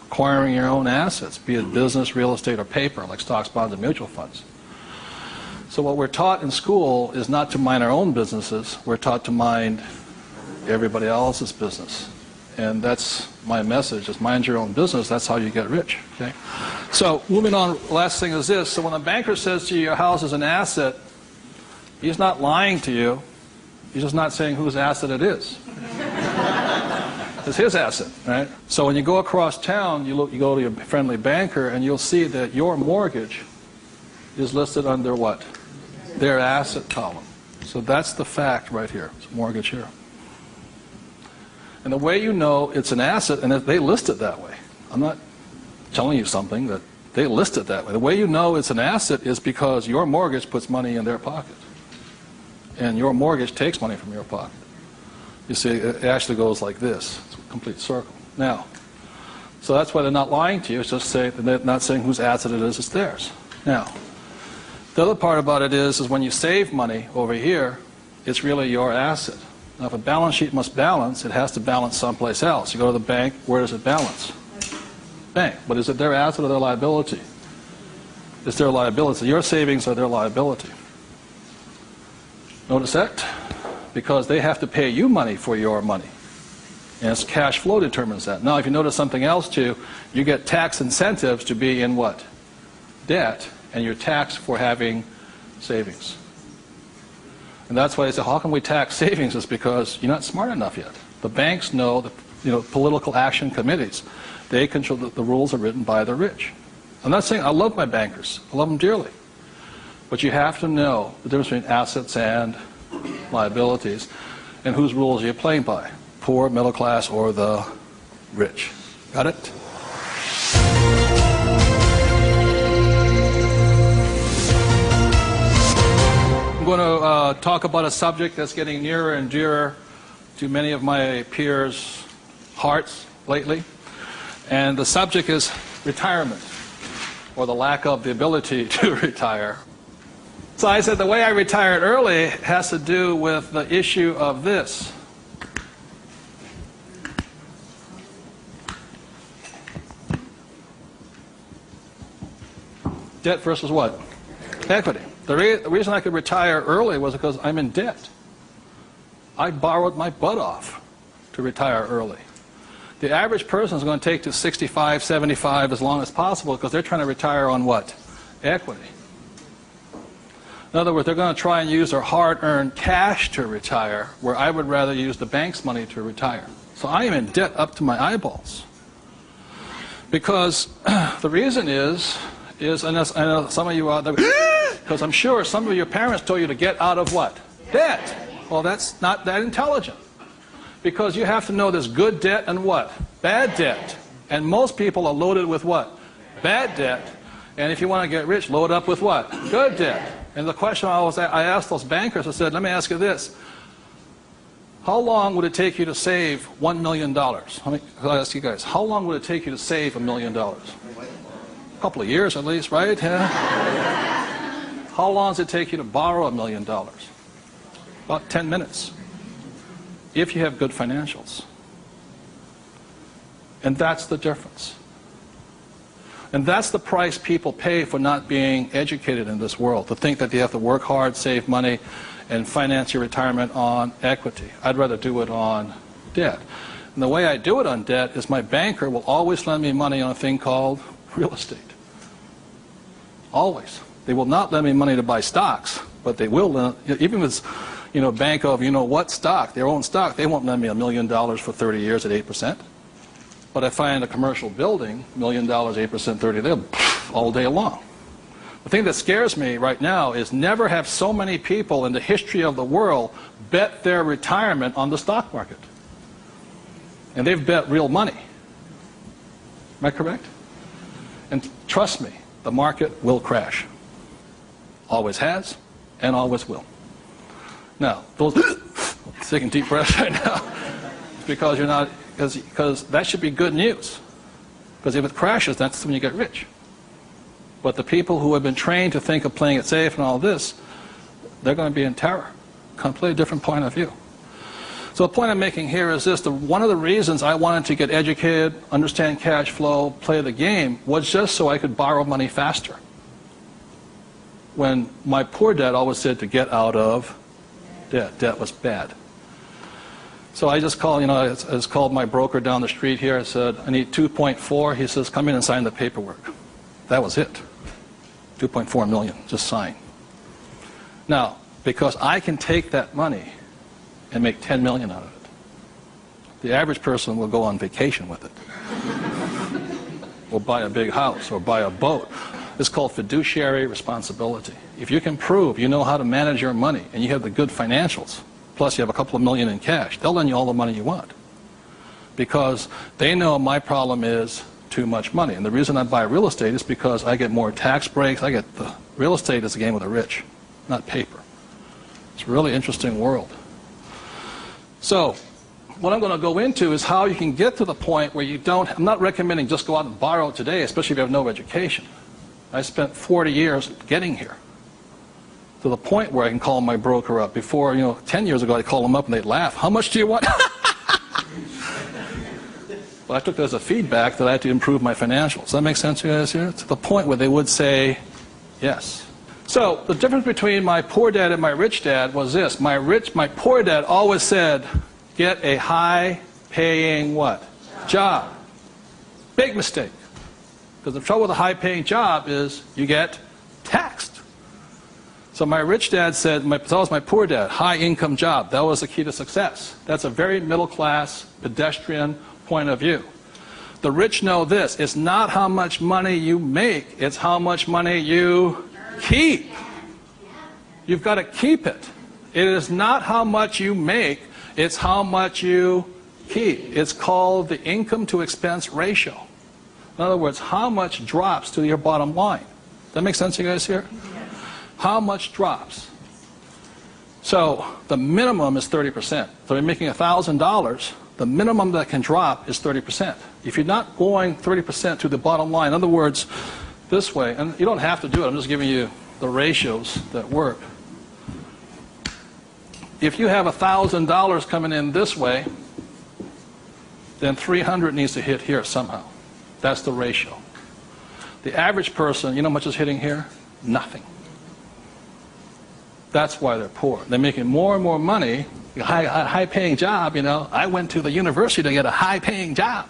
acquiring your own assets, be it business, real estate, or paper, like stocks, bonds, and mutual funds. So what we're taught in school is not to mind our own businesses. We're taught to mind everybody else's business. And that's my message, is mind your own business. That's how you get rich. Okay? So moving on, last thing is this. So when a banker says to you your house is an asset, he's not lying to you. He's just not saying whose asset it is. It's his asset, right? So when you go across town, you go to your friendly banker, and you'll see that your mortgage is listed under what? Their asset column. So that's the fact right here. It's a mortgage here. And the way you know it's an asset, and they list it that way. I'm not telling you something, that they list it that way. The way you know it's an asset is because your mortgage puts money in their pocket. And your mortgage takes money from your pocket. You see, it actually goes like this. It's a complete circle. Now, so that's why they're not lying to you. It's just they're not saying whose asset it is, it's theirs. Now, the other part about it is when you save money over here, it's really your asset. Now, if a balance sheet must balance, it has to balance someplace else. You go to the bank, where does it balance? Bank. But is it their asset or their liability? It's their liability. Your savings are their liability. Notice that? Because they have to pay you money for your money. And it's cash flow determines that. Now, if you notice something else too, you get tax incentives to be in what? Debt, and you're taxed for having savings. And that's why they say, how can we tax savings? It's because you're not smart enough yet. The banks know, political action committees, they control, the rules are written by the rich. I'm not saying I love my bankers. I love them dearly. But you have to know the difference between assets and liabilities, and whose rules are you playing by? Poor, middle class, or the rich? Got it? I'm going to talk about a subject that's getting nearer and dearer to many of my peers' hearts lately. And the subject is retirement, or the lack of the ability to retire. So I said the way I retired early has to do with the issue of this. Debt versus what? Equity. The reason I could retire early was because I'm in debt. I borrowed my butt off to retire early. The average person is going to take to 65, 75 as long as possible because they're trying to retire on what? Equity. In other words, they're going to try and use their hard-earned cash to retire, where I would rather use the bank's money to retire. So I am in debt up to my eyeballs. Because the reason is and I know some of you out there, because I'm sure some of your parents told you to get out of what? Debt. Well, that's not that intelligent. Because you have to know there's good debt and what? Bad debt. And most people are loaded with what? Bad debt. And if you want to get rich, load up with what? Good debt. And the question I asked those bankers, I said, let me ask you this. How long would it take you to save $1 million? I'll ask you guys, how long would it take you to save $1 million? A couple of years at least, right? Yeah. How long does it take you to borrow $1 million? About 10 minutes. If you have good financials. And that's the difference. And that's the price people pay for not being educated in this world, to think that they have to work hard, save money, and finance your retirement on equity. I'd rather do it on debt. And the way I do it on debt is my banker will always lend me money on a thing called real estate. Always. They will not lend me money to buy stocks, but they will lend, even if it's, bank of, what stock, their own stock, they won't lend me $1 million for 30 years at 8%. But I find a commercial building, $1 million, 8%, 30, they'll all day long. The thing that scares me right now is never have so many people in the history of the world bet their retirement on the stock market. And they've bet real money. Am I correct? And trust me, the market will crash. Always has and always will. Now, those taking deep breaths right now, because you're not, because that should be good news. Because if it crashes, that's when you get rich. But the people who have been trained to think of playing it safe and all this, they're going to be in terror. Completely different point of view. So the point I'm making here is this. One of the reasons I wanted to get educated, understand cash flow, play the game, was just so I could borrow money faster. When my poor dad always said to get out of debt. Debt was bad. So I just called, I just called my broker down the street here. I said, I need 2.4. He says, come in and sign the paperwork. That was it. 2.4 million, just sign. Now, because I can take that money and make 10 million out of it, the average person will go on vacation with it. Or buy a big house, or buy a boat. It's called fiduciary responsibility. If you can prove you know how to manage your money, and you have the good financials, plus you have a couple of million in cash, they'll lend you all the money you want. Because they know my problem is too much money. And the reason I buy real estate is because I get more tax breaks. The real estate is a game of the rich, not paper. It's a really interesting world. So what I'm going to go into is how you can get to the point where you don't, I'm not recommending just go out and borrow today, especially if you have no education. I spent 40 years getting here, to the point where I can call my broker up. Before, 10 years ago, I'd call them up and they'd laugh. How much do you want? But I took that as a feedback that I had to improve my financials. Does that make sense to you guys here? To the point where they would say yes. So the difference between my poor dad and my rich dad was this. My poor dad always said, get a high-paying what? Job. Big mistake. Because the trouble with a high-paying job is you get taxed. So my rich dad said, that was my poor dad, high-income job. That was the key to success. That's a very middle-class, pedestrian point of view. The rich know this. It's not how much money you make. It's how much money you keep. You've got to keep it. It is not how much you make. It's how much you keep. It's called the income to expense ratio. In other words, how much drops to your bottom line. Does that make sense to you guys here? How much drops? So the minimum is 30%. So you're making $1,000. The minimum that can drop is 30%. If you're not going 30% to the bottom line, in other words, this way, and you don't have to do it, I'm just giving you the ratios that work. If you have $1,000 coming in this way, then 300 needs to hit here somehow. That's the ratio. The average person, you know how much is hitting here? Nothing. That's why they're poor. They're making more and more money, a high-paying job, you know. I went to the university to get a high-paying job,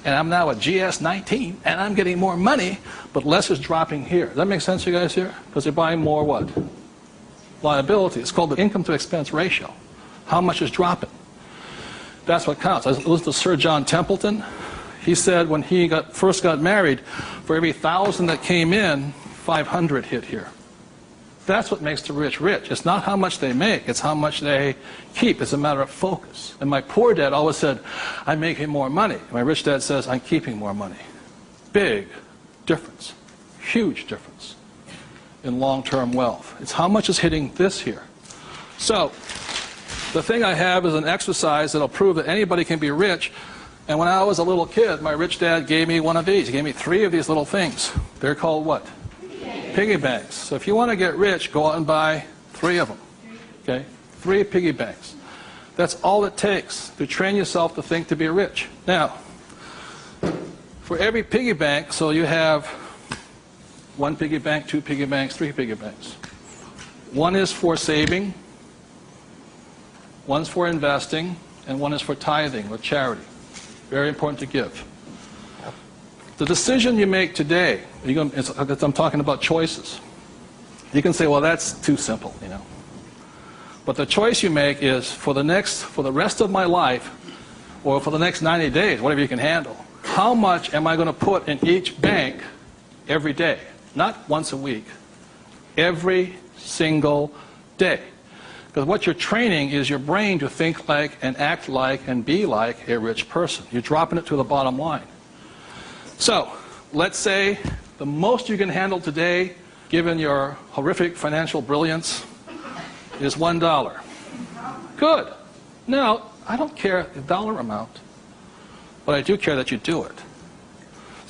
and I'm now a GS-19, and I'm getting more money, but less is dropping here. Does that make sense to you guys here? Because they're buying more what? Liability. It's called the income-to-expense ratio. How much is dropping? That's what counts. I listened to Sir John Templeton. He said when he first got married, for every 1,000 that came in, 500 hit here. That's what makes the rich rich. It's not how much they make, it's how much they keep. It's a matter of focus. And my poor dad always said, I'm making more money. My rich dad says, I'm keeping more money. Big difference. Huge difference in long-term wealth. It's how much is hitting this here. So, the thing I have is an exercise that'll prove that anybody can be rich. And when I was a little kid, my rich dad gave me one of these. He gave me 3 of these little things. They're called what? Piggy banks. So if you want to get rich, go out and buy 3 of them. Okay? 3 piggy banks. That's all it takes to train yourself to think to be rich. Now, for every piggy bank, so you have 1 piggy bank, 2 piggy banks, 3 piggy banks. 1 is for saving, 1's for investing, and 1 is for tithing or charity. Very important to give. The decision you make today, I'm talking about choices. You can say, well, that's too simple, you know. But the choice you make is for the rest of my life, or for the next 90 days, whatever you can handle, how much am I going to put in each bank every day? Not once a week. Every single day. Because what you're training is your brain to think like and act like and be like a rich person. You're dropping it to the bottom line. So, let's say the most you can handle today, given your horrific financial brilliance, is $1. Good. Now, I don't care the dollar amount, but I do care that you do it.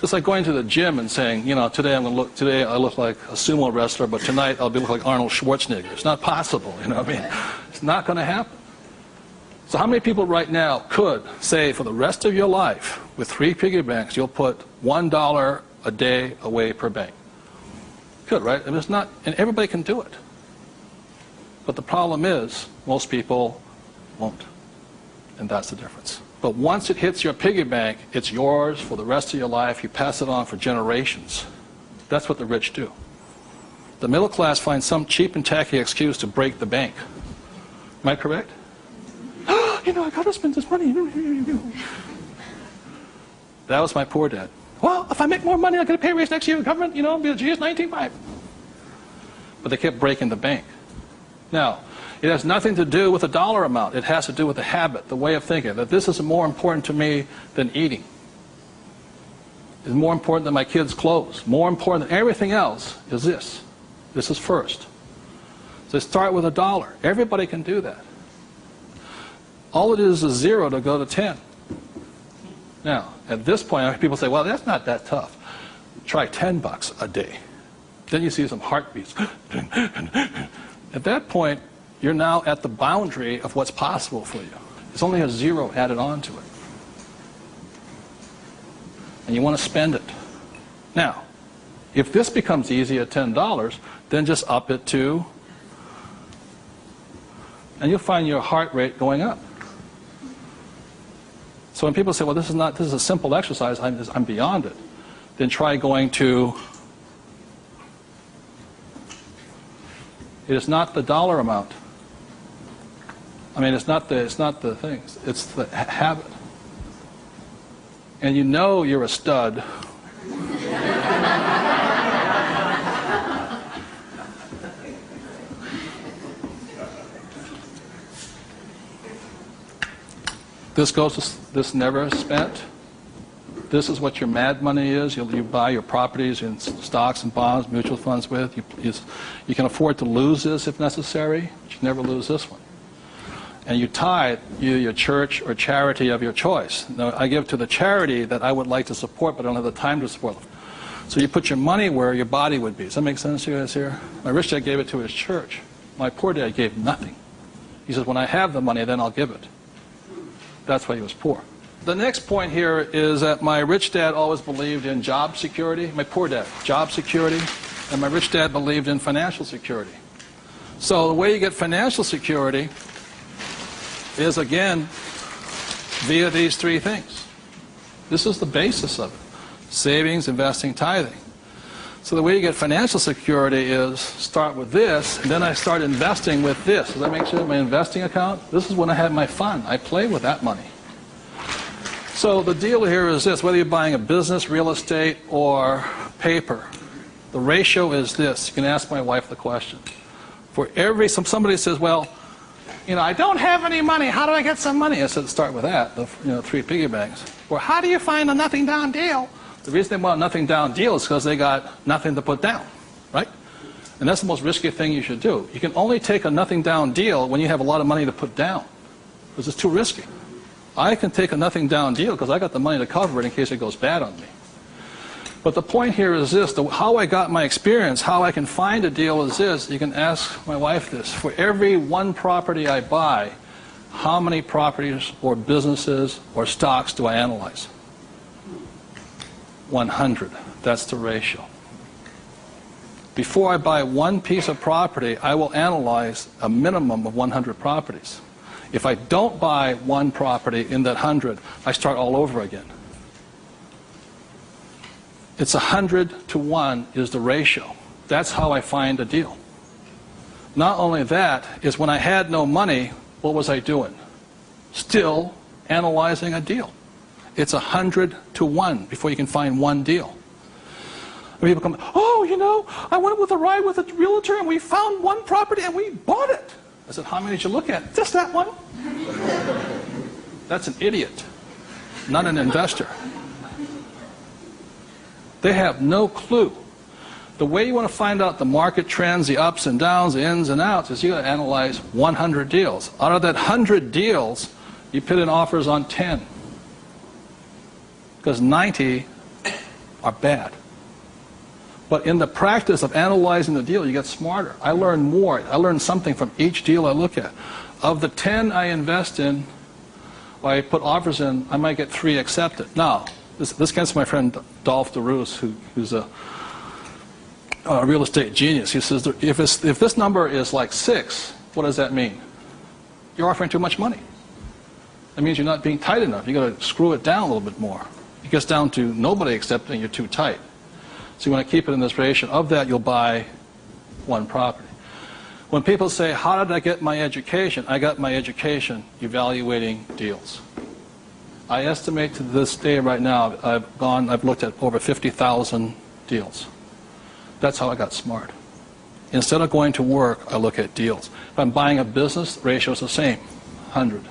It's like going to the gym and saying, you know, today I look like a sumo wrestler, but tonight I'll look like Arnold Schwarzenegger. It's not possible, you know what I mean? It's not going to happen. So how many people right now could say for the rest of your life, with 3 piggy banks, you'll put $1 a day away per bank? Good, right? I mean, it's not, and everybody can do it. But the problem is, most people won't. And that's the difference. But once it hits your piggy bank, it's yours for the rest of your life. You pass it on for generations. That's what the rich do. The middle class finds some cheap and tacky excuse to break the bank. Am I correct? You know, I got to spend this money. That was my poor dad. Well, if I make more money, I'll get a pay raise next year. Government, you know, be a GS-19.5. But they kept breaking the bank. Now, it has nothing to do with the dollar amount. It has to do with the habit, the way of thinking, that this is more important to me than eating. It's more important than my kids' clothes. More important than everything else is this. This is first. So start with $1. Everybody can do that. All it is 0 to go to 10. Now, at this point, people say, well, that's not that tough. Try $10 a day. Then you see some heartbeats. At that point, you're now at the boundary of what's possible for you. There's only a 0 added on to it. And you want to spend it. Now, if this becomes easy at $10, then just up it to, and you'll find your heart rate going up. So when people say, well, this is a simple exercise, I'm beyond it, then try going to, it is not the dollar amount. I mean, it's not the things, it's the habit. And you know you're a stud. This never spent. This is what your mad money is. You buy your properties and stocks and bonds, mutual funds with. You can afford to lose this if necessary, but you never lose this one. And you tithe your church or charity of your choice. Now, I give to the charity that I would like to support, but I don't have the time to support. So you put your money where your body would be. Does that make sense to you guys here? My rich dad gave it to his church. My poor dad gave nothing. He says, when I have the money, then I'll give it. That's why he was poor. The next point here is that my rich dad always believed in job security. My poor dad, job security. And my rich dad believed in financial security. So the way you get financial security is, again, via these three things. This is the basis of it. Savings, investing, tithing. So the way you get financial security is start with this, and then I start investing with this. Does that make sense? My investing account, this is when I have my fun. I play with that money. So the deal here is this, whether you're buying a business, real estate, or paper, the ratio is this. You can ask my wife the question. For every, somebody says, well, I don't have any money. How do I get some money? I said, start with that, the 3 piggy banks. Or how do you find a nothing down deal? The reason they want a nothing down deal is because they got nothing to put down, right? And that's the most risky thing you should do. You can only take a nothing down deal when you have a lot of money to put down, because it's too risky. I can take a nothing down deal because I got the money to cover it in case it goes bad on me. But the point here is this, how I got my experience, how I can find a deal is this. You can ask my wife this. For every one property I buy, how many properties or businesses or stocks do I analyze? 100. That's the ratio. Before I buy one piece of property, I will analyze a minimum of 100 properties. If I don't buy one property in that 100, I start all over again. It's 100 to 1 is the ratio. That's how I find a deal. Not only that, is when I had no money, what was I doing? Still analyzing a deal. It's 100 to 1 before you can find one deal. And people come, I went with a ride with a realtor and we found one property and we bought it. I said, how many did you look at? Just that one. That's an idiot, not an investor. They have no clue. The way you want to find out the market trends, the ups and downs, the ins and outs, is you got to analyze 100 deals. Out of that 100 deals, you put in offers on 10. Because 90 are bad. But in the practice of analyzing the deal, you get smarter. I learn more. I learn something from each deal I look at. Of the 10 I invest in, or I put offers in, I might get 3 accepted. Now, this gets my friend Dolph DeRoos, who's a real estate genius. He says, if this number is like 6, what does that mean? You're offering too much money. That means you're not being tight enough. You've got to screw it down a little bit more. It gets down to nobody accepting, you're too tight. So you want to keep it in this ratio. Of that, you'll buy one property. When people say, how did I get my education? I got my education evaluating deals. I estimate to this day right now, I've looked at over 50,000 deals. That's how I got smart. Instead of going to work, I look at deals. If I'm buying a business, the ratio is the same. 100,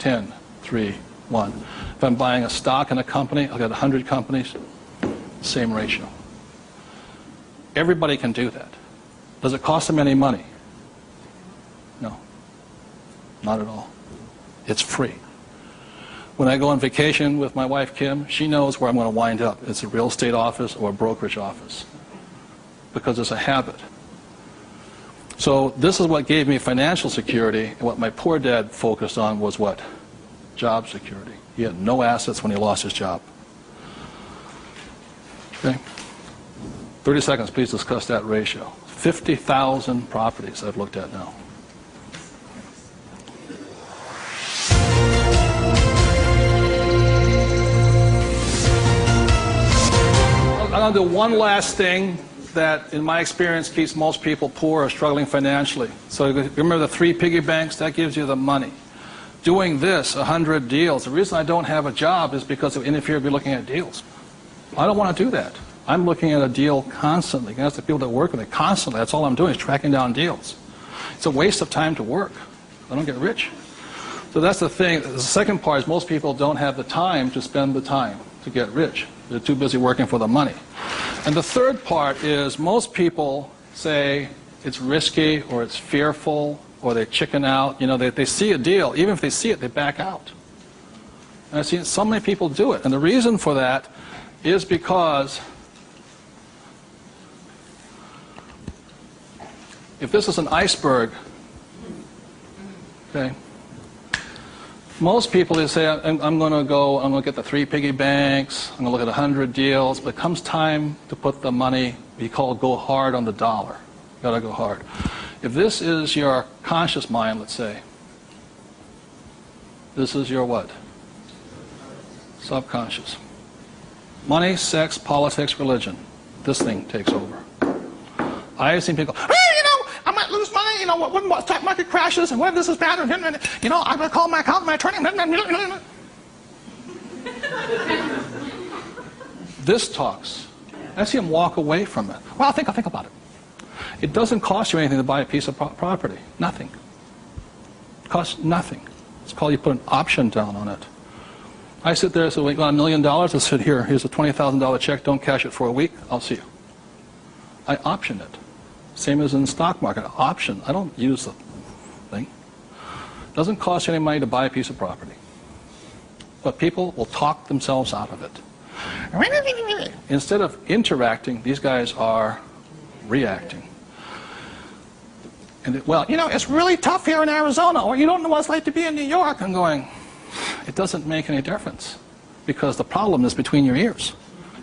10, 3, 1. If I'm buying a stock in a company, I've got 100 companies, same ratio. Everybody can do that. Does it cost them any money? No. Not at all. It's free. When I go on vacation with my wife, Kim, she knows where I'm going to wind up. It's a real estate office or a brokerage office. Because it's a habit. So this is what gave me financial security, and what my poor dad focused on was what? Job security. He had no assets when he lost his job. Okay? 30 seconds, please discuss that ratio. 50,000 properties I've looked at now. I'm going to do one last thing that, in my experience, keeps most people poor or struggling financially. So remember the 3 piggy banks? That gives you the money. Doing this, 100 deals. The reason I don't have a job is because it interferes with looking at deals. I don't want to do that. I'm looking at a deal constantly. That's the people that work with it constantly. That's all I'm doing is tracking down deals. It's a waste of time to work. I don't get rich. So that's the thing. The second part is most people don't have the time to spend the time to get rich. They're too busy working for the money. And the third part is most people say it's risky or it's fearful or they chicken out. They see a deal. Even if they see it, they back out. And I've seen so many people do it. And the reason for that is because if this is an iceberg, okay, most people, they say, I'm going to get the 3 piggy banks, I'm going to look at 100 deals, but it comes time to put the money, we call go hard on the dollar. Got to go hard. If this is your conscious mind, let's say, this is your what? Subconscious. Money, sex, politics, religion. This thing takes over. I have seen people, hey, I might lose money, when the stock market crashes, and what if this is bad, and I'm going to call my accountant, my attorney. This talks. I see him walk away from it. Well, I'll think about it. It doesn't cost you anything to buy a piece of property. Nothing. It costs nothing. It's called you put an option down on it. I sit there and say, well, you want $1 million? I said, here's a $20,000 check. Don't cash it for a week. I'll see you. I option it. Same as in the stock market. Option. I don't use the thing. It doesn't cost you any money to buy a piece of property. But people will talk themselves out of it. Instead of interacting, these guys are reacting. And it's really tough here in Arizona, or you don't know what it's like to be in New York. I'm going, it doesn't make any difference, because the problem is between your ears.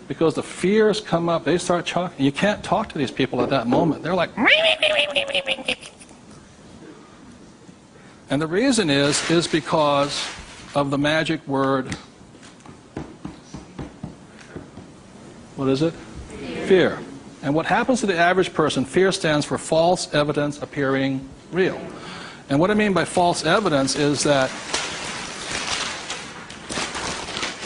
Because the fears come up, they start talking. You can't talk to these people at that moment. They're like, and the reason is because of the magic word. What is it? Fear. And what happens to the average person, fear stands for false evidence appearing real. And what I mean by false evidence is that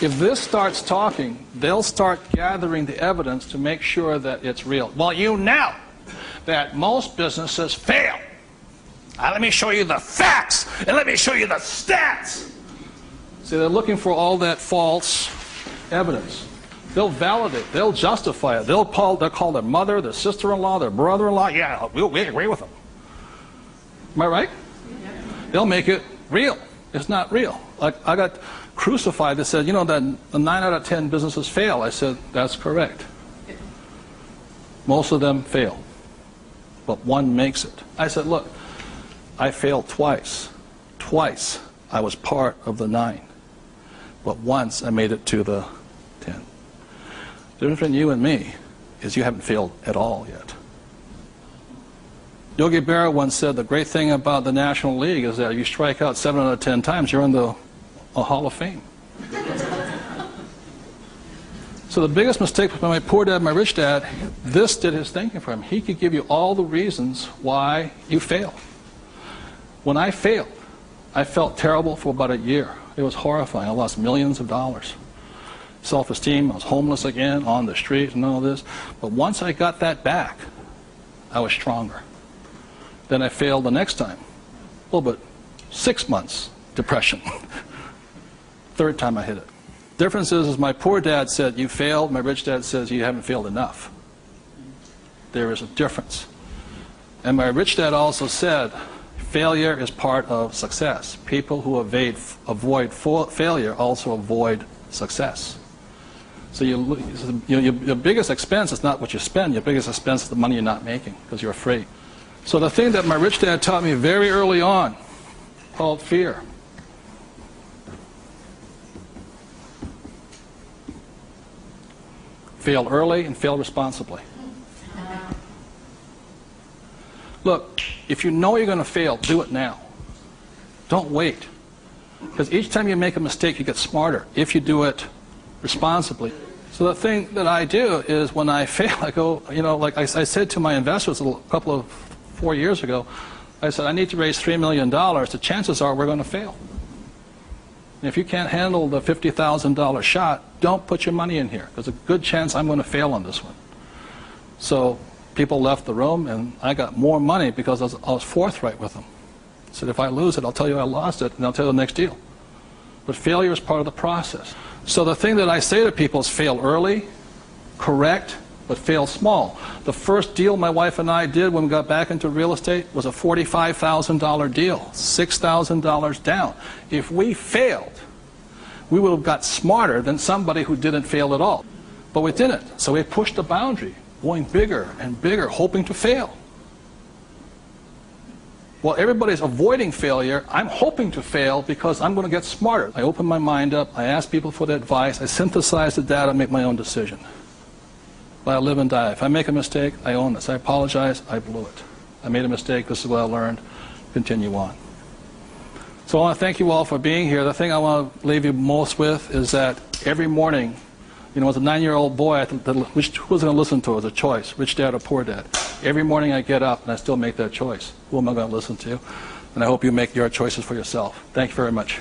if this starts talking, they'll start gathering the evidence to make sure that it's real. Well, you know that most businesses fail. Let me show you the facts, and let me show you the stats. See, they're looking for all that false evidence. They'll validate, they'll justify it. They'll call their mother, their sister-in-law, their brother-in-law. Yeah, we agree with them. Am I right? Yeah. They'll make it real. It's not real. Like, I got crucified that said, that 9 out of 10 businesses fail. I said, that's correct. Most of them fail, but one makes it. I said, look, I failed twice. Twice I was part of the 9, but once I made it to the 10. The difference between you and me is you haven't failed at all yet. Yogi Berra once said the great thing about the National League is that if you strike out 7 out of 10 times, you're in the Hall of Fame. So the biggest mistake with my poor dad, my rich dad, this did his thinking for him. He could give you all the reasons why you fail. When I failed, I felt terrible for about a year. It was horrifying. I lost millions of dollars. Self-esteem, I was homeless again, on the street and all this. But once I got that back, I was stronger. Then I failed the next time. A little bit, 6 months, depression. Third time I hit it. Difference is my poor dad said, you failed. My rich dad says, you haven't failed enough. There is a difference. And my rich dad also said, failure is part of success. People who avoid failure also avoid success. So your biggest expense is not what you spend. Your biggest expense is the money you're not making because you're afraid. So the thing that my rich dad taught me very early on, called fear. Fail early and fail responsibly. Look, if you know you're going to fail, do it now. Don't wait. Because each time you make a mistake, you get smarter if you do it responsibly. So the thing that I do is when I fail, I go, like I said to my investors a couple of 4 years ago, I said, I need to raise $3 million. The chances are we're going to fail. And if you can't handle the $50,000 shot, don't put your money in here. There's a good chance I'm going to fail on this one. So people left the room, and I got more money because I was forthright with them. I said, if I lose it, I'll tell you I lost it, and I'll tell you the next deal. But failure is part of the process. So the thing that I say to people is fail early, correct, but fail small. The first deal my wife and I did when we got back into real estate was a $45,000 deal, $6,000 down. If we failed, we would have got smarter than somebody who didn't fail at all. But we didn't. So we pushed the boundary, going bigger and bigger, hoping to fail. Well, everybody's avoiding failure. I'm hoping to fail because I'm going to get smarter. I open my mind up. I ask people for their advice. I synthesize the data, make my own decision. But I live and die. If I make a mistake, I own this. I apologize. I blew it. I made a mistake. This is what I learned. Continue on. So I want to thank you all for being here. The thing I want to leave you most with is that every morning, as a 9-year-old boy, I thought, who was going to listen to? It was a choice, rich dad or poor dad. Every morning I get up and I still make that choice. Who am I going to listen to? And I hope you make your choices for yourself. Thank you very much.